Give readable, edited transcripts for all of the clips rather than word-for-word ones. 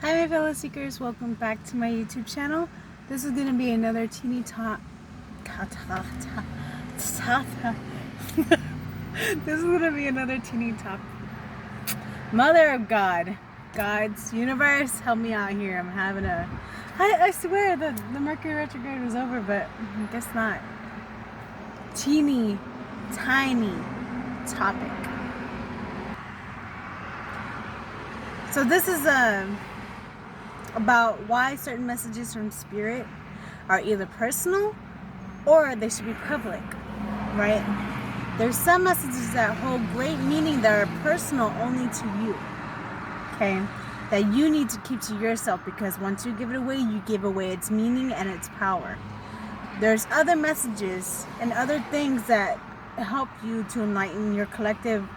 Hi my fellow seekers, welcome back to my YouTube channel. This is going to be another teeny top. This is going to be another teeny top. Mother of God, God's universe, help me out here. I'm having a... I swear that the Mercury retrograde was over, but I guess not. Teeny, tiny topic. So this is about why certain messages from spirit are either personal or they should be public, right? There's some messages that hold great meaning that are personal only to you, okay? That you need to keep to yourself, because once you give it away, you give away its meaning and its power. There's other messages and other things that help you to enlighten your collective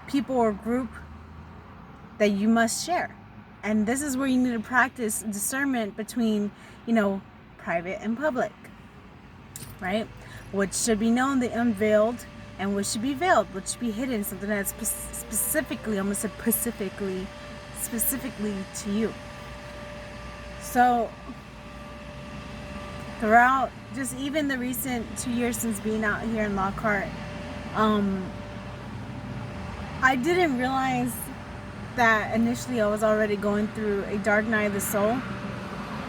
people or group that you must share. And this is where you need to practice discernment between, private and public, right? What should be known, the unveiled, and what should be veiled, what should be hidden, something that's specifically, I almost said specifically to you. So throughout just even the recent 2 years since being out here in Lockhart, I didn't realize that initially I was already going through a dark night of the soul.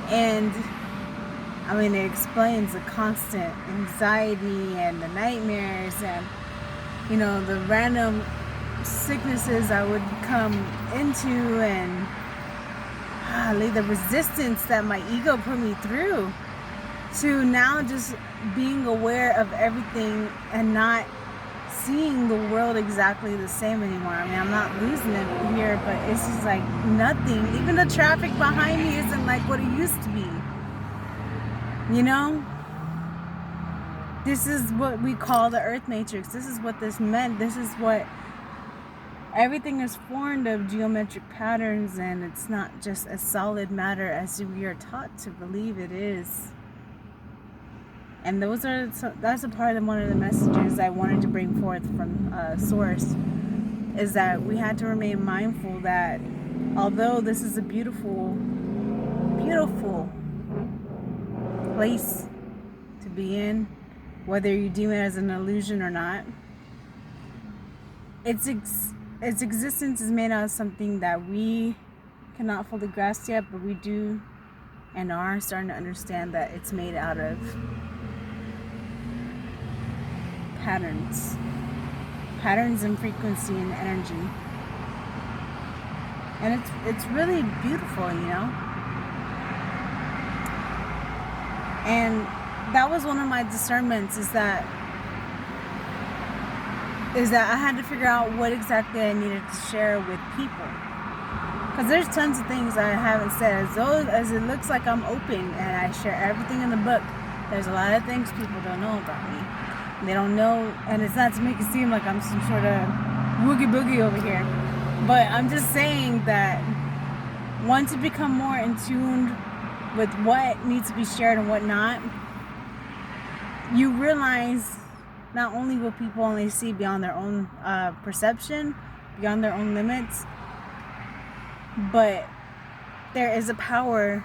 And I mean, it explains the constant anxiety and the nightmares and the random sicknesses I would come into, and the resistance that my ego put me through, to now just being aware of everything and not seeing the world exactly the same anymore. I mean, I'm not losing it here, but it's just like nothing. Even the traffic behind me isn't like what it used to be. This is what we call the earth matrix. This is what this meant. This is what everything is formed of, geometric patterns, and it's not just a solid matter as we are taught to believe it is. And that's a part of one of the messages I wanted to bring forth from Source, is that we had to remain mindful that although this is a beautiful, beautiful place to be in, whether you deem it as an illusion or not, its existence is made out of something that we cannot fully grasp yet, but we do and are starting to understand that it's made out of patterns and frequency and energy. And it's really beautiful, And that was one of my discernments, is that I had to figure out what exactly I needed to share with people. Because there's tons of things I haven't said. As it looks like I'm open and I share everything in the book, there's a lot of things people don't know about me. They don't know, and it's not to make it seem like I'm some sort of woogie boogie over here, but I'm just saying that once you become more in tune with what needs to be shared and what not, you realize not only will people only see beyond their own perception, beyond their own limits, but there is a power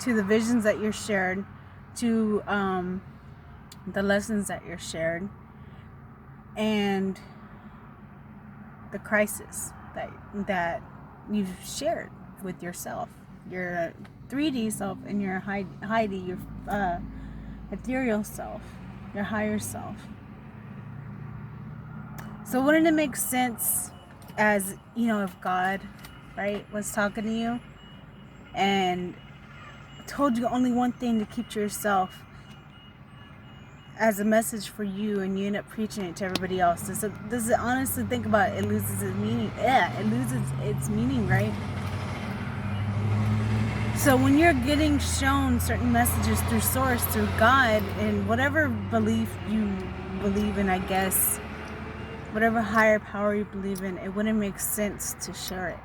to the visions that you're shared, to the lessons that you're shared, and the crisis that you've shared with yourself, your 3D self, and your Heidi, your ethereal self, your higher self. So wouldn't it make sense, as if God, right, was talking to you and told you only one thing to keep to yourself as a message for you, and you end up preaching it to everybody else? Does it honestly, think about it, it loses its meaning? Yeah, it loses its meaning, right? So when you're getting shown certain messages through Source, through God, and whatever belief you believe in, I guess, whatever higher power you believe in, it wouldn't make sense to share it,